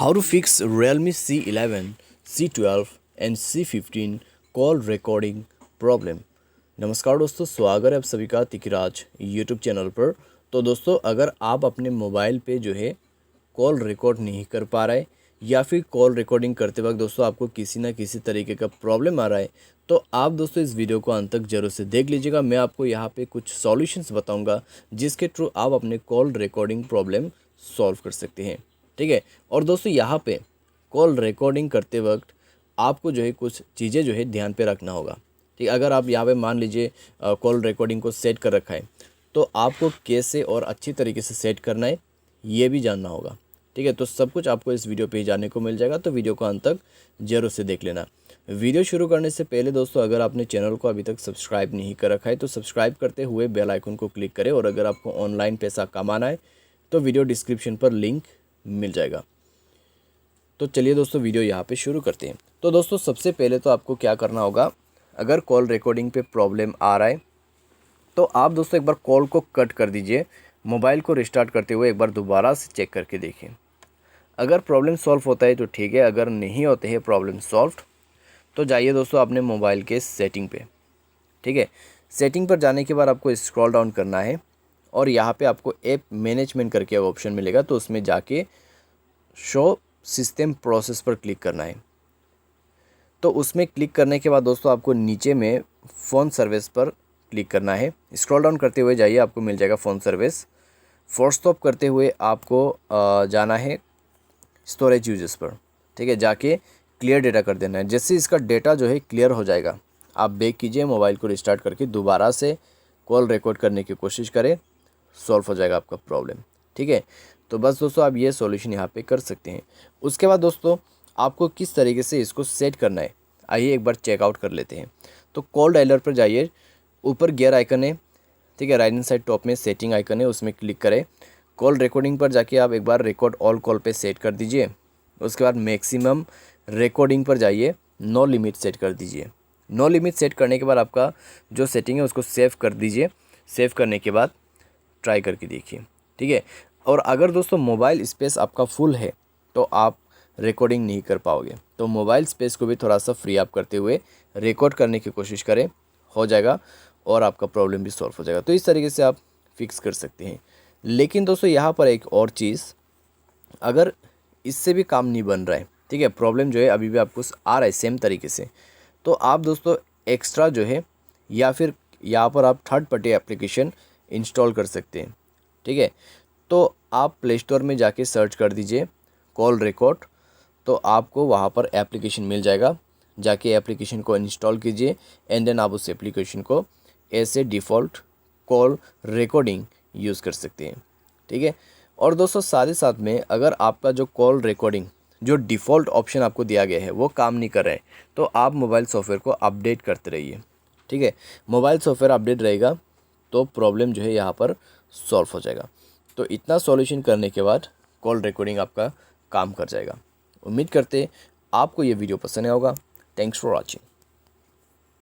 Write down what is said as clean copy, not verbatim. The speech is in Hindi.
How to fix Realme C11, C12 and C15 call recording problem. नमस्कार दोस्तों, स्वागत है आप सभी का तिकराज यूट्यूब चैनल पर। तो दोस्तों, अगर आप अपने मोबाइल पे जो है कॉल रिकॉर्ड नहीं कर पा रहे या फिर कॉल रिकॉर्डिंग करते वक्त दोस्तों आपको किसी ना किसी तरीके का प्रॉब्लम आ रहा है, तो आप दोस्तों इस वीडियो को अंत तक जरूर से देख लीजिएगा। मैं आपको यहाँ पे कुछ सॉल्यूशंस बताऊँगा जिसके थ्रू आप अपने कॉल रिकॉर्डिंग प्रॉब्लम सॉल्व कर सकते हैं। ठीक है। और दोस्तों यहाँ पे कॉल रिकॉर्डिंग करते वक्त आपको जो है कुछ चीज़ें जो है ध्यान पे रखना होगा। ठीक है। अगर आप यहाँ पे मान लीजिए कॉल रिकॉर्डिंग को सेट कर रखा है, तो आपको कैसे और अच्छी तरीके से सेट करना है ये भी जानना होगा। ठीक है। तो सब कुछ आपको इस वीडियो पे ही जानने को मिल जाएगा, तो वीडियो को अंत तक जरूर से देख लेना। वीडियो शुरू करने से पहले दोस्तों, अगर आपने चैनल को अभी तक सब्सक्राइब नहीं कर रखा है तो सब्सक्राइब करते हुए बेल आइकन को क्लिक करें। और अगर आपको ऑनलाइन पैसा कमाना है तो वीडियो डिस्क्रिप्शन पर लिंक मिल जाएगा। तो चलिए दोस्तों, वीडियो यहाँ पे शुरू करते हैं। तो दोस्तों, सबसे पहले तो आपको क्या करना होगा, अगर कॉल रिकॉर्डिंग पे प्रॉब्लम आ रहा है तो आप दोस्तों एक बार कॉल को कट कर दीजिए। मोबाइल को रिस्टार्ट करते हुए एक बार दोबारा से चेक करके देखें। अगर प्रॉब्लम सॉल्व होता है तो ठीक है, अगर नहीं होते हैं प्रॉब्लम सॉल्व तो जाइए दोस्तों अपने मोबाइल के सेटिंग पे। ठीक है। सेटिंग पर जाने के बाद आपको स्क्रॉल डाउन करना है और यहाँ पे आपको ऐप मैनेजमेंट करके ऑप्शन मिलेगा, तो उसमें जाके शो सिस्टम प्रोसेस पर क्लिक करना है। तो उसमें क्लिक करने के बाद दोस्तों आपको नीचे में फ़ोन सर्विस पर क्लिक करना है। स्क्रॉल डाउन करते हुए जाइए, आपको मिल जाएगा फ़ोन सर्विस। फोर्स स्टॉप करते हुए आपको जाना है स्टोरेज यूजेस पर। ठीक है। जाके क्लियर डेटा कर देना है। जैसे इसका डेटा जो है क्लियर हो जाएगा, आप बैक कीजिए, मोबाइल को रिस्टार्ट करके दोबारा से कॉल रिकॉर्ड करने की कोशिश करें, सॉल्व हो जाएगा आपका प्रॉब्लम। ठीक है। तो बस दोस्तों, आप ये सॉल्यूशन यहाँ पे कर सकते हैं। उसके बाद दोस्तों आपको किस तरीके से इसको सेट करना है, आइए एक बार चेकआउट कर लेते हैं। तो कॉल डायलर पर जाइए, ऊपर गियर आइकन है। ठीक है। राइट हैंड साइड टॉप में सेटिंग आइकन है, उसमें क्लिक करें। कॉल रिकॉर्डिंग पर जाके आप एक बार रिकॉर्ड ऑल कॉल पे सेट कर दीजिए। उसके बाद मैक्सिमम रिकॉर्डिंग पर जाइए, नो लिमिट सेट कर दीजिए। नो लिमिट सेट करने के बाद आपका जो सेटिंग है उसको सेव कर दीजिए। सेव करने के बाद ट्राई करके देखिए। ठीक है। और अगर दोस्तों मोबाइल स्पेस आपका फुल है तो आप रिकॉर्डिंग नहीं कर पाओगे, तो मोबाइल स्पेस को भी थोड़ा सा फ्री अप करते हुए रिकॉर्ड करने की कोशिश करें, हो जाएगा और आपका प्रॉब्लम भी सॉल्व हो जाएगा। तो इस तरीके से आप फिक्स कर सकते हैं। लेकिन दोस्तों यहाँ पर एक और चीज़, अगर इससे भी काम नहीं बन रहा है, ठीक है, प्रॉब्लम जो है अभी भी आपको आ रहा है सेम तरीके से, तो आप दोस्तों एक्स्ट्रा जो है या फिर यहाँ पर आप थर्ड पार्टी एप्लीकेशन इंस्टॉल कर सकते हैं। ठीक है। तो आप प्ले स्टोर में जाके सर्च कर दीजिए कॉल रिकॉर्ड, तो आपको वहाँ पर एप्लीकेशन मिल जाएगा। जाके एप्लीकेशन को इंस्टॉल कीजिए एंड देन आप उस एप्लीकेशन को ऐसे डिफ़ॉल्ट कॉल रिकॉर्डिंग यूज़ कर सकते हैं। ठीक है। और दोस्तों साथ ही साथ में अगर आपका जो कॉल रिकॉर्डिंग जो डिफ़ॉल्ट ऑप्शन आपको दिया गया है वो काम नहीं कर रहा है, तो आप मोबाइल सॉफ्टवेयर को अपडेट करते रहिए। ठीक है। मोबाइल सॉफ्टवेयर अपडेट रहेगा तो प्रॉब्लम जो है यहाँ पर सॉल्व हो जाएगा। तो इतना सॉल्यूशन करने के बाद कॉल रिकॉर्डिंग आपका काम कर जाएगा। उम्मीद करते आपको ये वीडियो पसंद आया होगा। Thanks for watching.